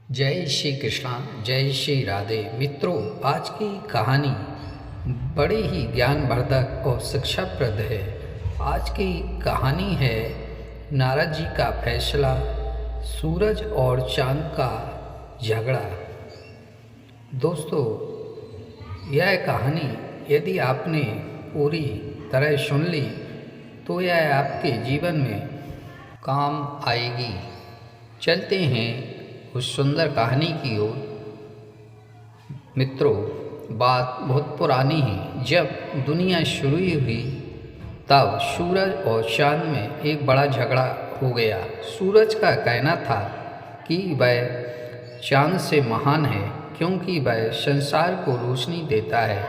जय श्री कृष्णा, जय श्री राधे। मित्रों, आज की कहानी बड़ी ही ज्ञानवर्धक और शिक्षाप्रद है। आज की कहानी है नारद जी का फैसला, सूरज और चांद का झगड़ा। दोस्तों, यह कहानी यदि आपने पूरी तरह सुन ली तो यह आपके जीवन में काम आएगी। चलते हैं उस सुंदर कहानी की ओर। मित्रों, बात बहुत पुरानी है। जब दुनिया शुरू हुई तब सूरज और चांद में एक बड़ा झगड़ा हो गया। सूरज का कहना था कि वह चांद से महान है क्योंकि वह संसार को रोशनी देता है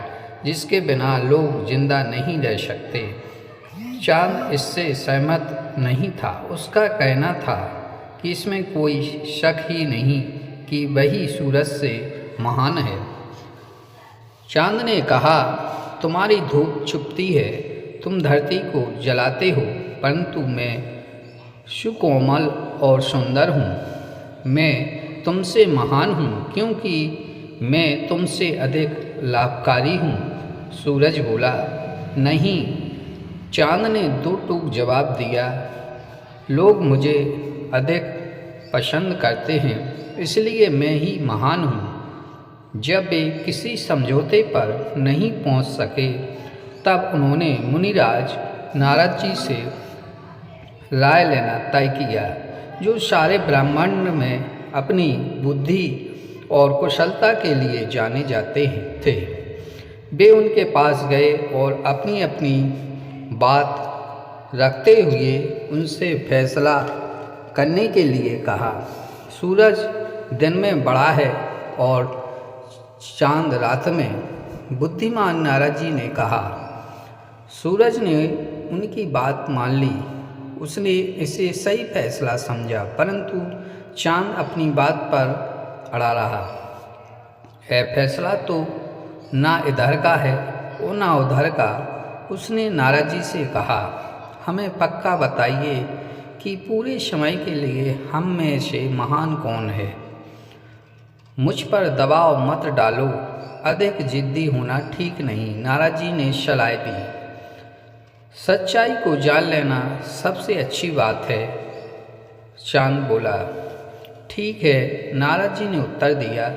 जिसके बिना लोग जिंदा नहीं रह सकते। चांद इससे सहमत नहीं था। उसका कहना था कि इसमें कोई शक ही नहीं कि वही सूरज से महान है। चांद ने कहा, तुम्हारी धूप छुपती है, तुम धरती को जलाते हो, परंतु मैं सुकोमल और सुंदर हूँ। मैं तुमसे महान हूँ क्योंकि मैं तुमसे अधिक लाभकारी हूँ। सूरज बोला, नहीं। चांद ने दो टूक जवाब दिया, लोग मुझे अधिक पसंद करते हैं इसलिए मैं ही महान हूँ। जब वे किसी समझौते पर नहीं पहुँच सके तब उन्होंने मुनिराज नारद जी से राय लेना तय किया, जो सारे ब्रह्मांड में अपनी बुद्धि और कुशलता के लिए जाने जाते थे। वे उनके पास गए और अपनी अपनी बात रखते हुए उनसे फैसला करने के लिए कहा। सूरज दिन में बड़ा है और चांद रात में। बुद्धिमान नारद जी ने कहा। सूरज ने उनकी बात मान ली। उसने इसे सही फैसला समझा, परंतु चांद अपनी बात पर अड़ा रहा। यह फैसला तो ना इधर का है और ना उधर का। उसने नारद जी से कहा, हमें पक्का बताइए कि पूरे समय के लिए हम में से महान कौन है। मुझ पर दबाव मत डालो, अधिक जिद्दी होना ठीक नहीं। नारद जी ने सलाह दी, सच्चाई को जान लेना सबसे अच्छी बात है। चांद बोला, ठीक है। नारद जी ने उत्तर दिया,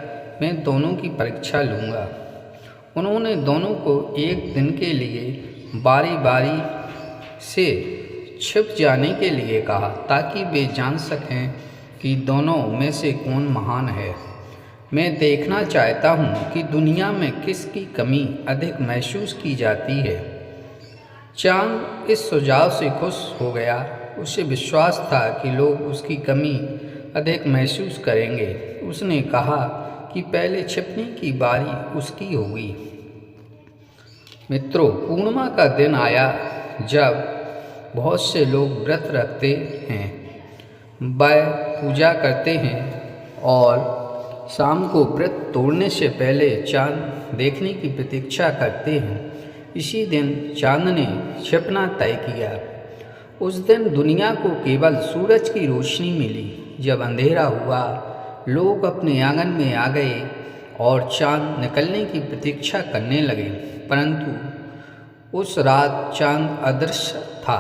मैं दोनों की परीक्षा लूँगा। उन्होंने दोनों को एक दिन के लिए बारी बारी से छिप जाने के लिए कहा ताकि वे जान सकें कि दोनों में से कौन महान है। मैं देखना चाहता हूँ कि दुनिया में किसकी कमी अधिक महसूस की जाती है। चांद इस सुझाव से खुश हो गया। उसे विश्वास था कि लोग उसकी कमी अधिक महसूस करेंगे। उसने कहा कि पहले छिपने की बारी उसकी होगी। मित्रों, पूर्णिमा का दिन आया जब बहुत से लोग व्रत रखते हैं, वह पूजा करते हैं और शाम को व्रत तोड़ने से पहले चांद देखने की प्रतीक्षा करते हैं। इसी दिन चांद ने छिपना तय किया। उस दिन दुनिया को केवल सूरज की रोशनी मिली। जब अंधेरा हुआ, लोग अपने आंगन में आ गए और चांद निकलने की प्रतीक्षा करने लगे, परंतु उस रात चांद अदृश्य था।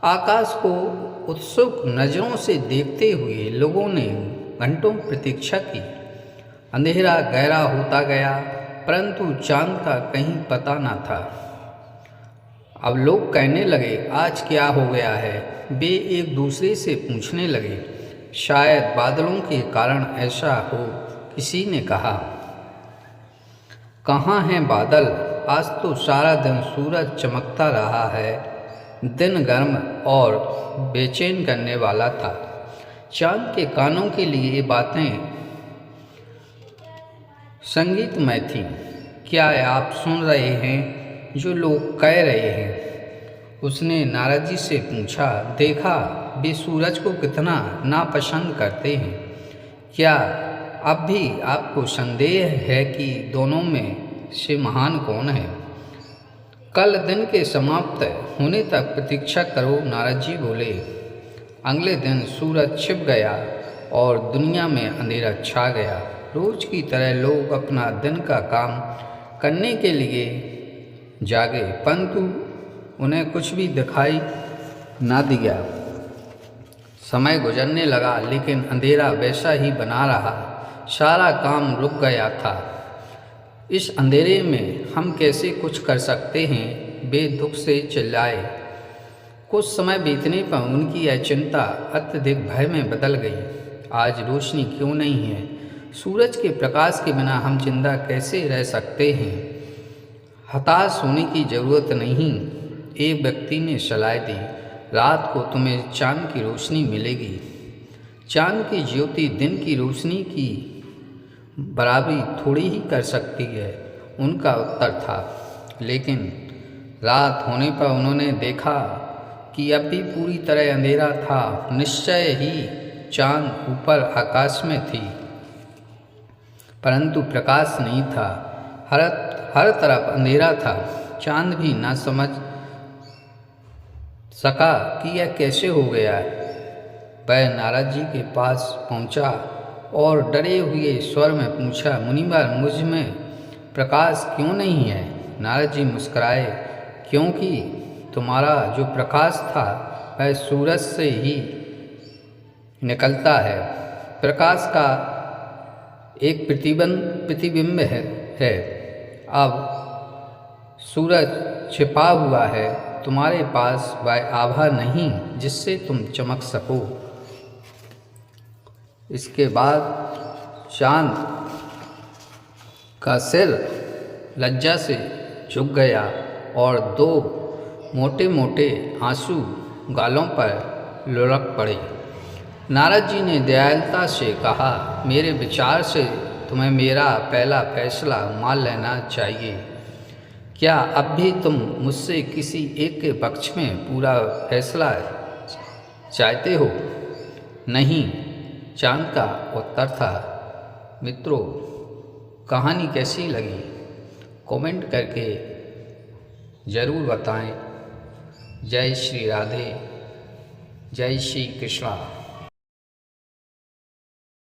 आकाश को उत्सुक नज़रों से देखते हुए लोगों ने घंटों प्रतीक्षा की। अंधेरा गहरा होता गया, परंतु चांद का कहीं पता न था। अब लोग कहने लगे, आज क्या हो गया है। वे एक दूसरे से पूछने लगे, शायद बादलों के कारण ऐसा हो। किसी ने कहा, कहाँ हैं बादल, आज तो सारा दिन सूरज चमकता रहा है। दिन गर्म और बेचैन करने वाला था। चांद के कानों के लिए ये बातें संगीतमय थीं। क्या आप सुन रहे हैं जो लोग कह रहे हैं? उसने नारद जी से पूछा, देखा वे सूरज को कितना नापसंद करते हैं। क्या अब भी आपको संदेह है कि दोनों में से महान कौन है? कल दिन के समाप्त होने तक प्रतीक्षा करो, नारद जी बोले। अगले दिन सूरज छिप गया और दुनिया में अंधेरा छा गया। रोज की तरह लोग अपना दिन का काम करने के लिए जागे, परंतु उन्हें कुछ भी दिखाई ना दिया। समय गुजरने लगा, लेकिन अंधेरा वैसा ही बना रहा। सारा काम रुक गया था। इस अंधेरे में हम कैसे कुछ कर सकते हैं, वे दुख से चिल्लाए। कुछ समय बीतने पर उनकी यह चिंता अत्यधिक भय में बदल गई। आज रोशनी क्यों नहीं है? सूरज के प्रकाश के बिना हम जिंदा कैसे रह सकते हैं? हताश होने की ज़रूरत नहीं, एक व्यक्ति ने सलाह दी। रात को तुम्हें चांद की रोशनी मिलेगी। चांद की ज्योति दिन की रोशनी की बराबरी थोड़ी ही कर सकती है, उनका उत्तर था। लेकिन रात होने पर उन्होंने देखा कि अब भी पूरी तरह अंधेरा था। निश्चय ही चांद ऊपर आकाश में थी, परंतु प्रकाश नहीं था। हर तरफ अंधेरा था। चांद भी ना समझ सका कि यह कैसे हो गया। वह नारद जी के पास पहुंचा और डरे हुए स्वर में पूछा, मुनिवर, मुझ में प्रकाश क्यों नहीं है? नारद जी मुस्कुराए, क्योंकि तुम्हारा जो प्रकाश था वह सूरज से ही निकलता है। प्रकाश का एक प्रतिबिंब है। अब सूरज छिपा हुआ है, तुम्हारे पास वह आभा नहीं जिससे तुम चमक सको। इसके बाद चांद का सिर लज्जा से झुक गया और दो मोटे मोटे आंसू गालों पर लुढ़क पड़े। नारद जी ने दयालुता से कहा, मेरे विचार से तुम्हें मेरा पहला फैसला मान लेना चाहिए। क्या अब भी तुम मुझसे किसी एक के पक्ष में पूरा फैसला चाहते हो? नहीं, चांद का उत्तर था। मित्रों, कहानी कैसी लगी कमेंट करके ज़रूर बताएं। जय श्री राधे, जय श्री कृष्णा।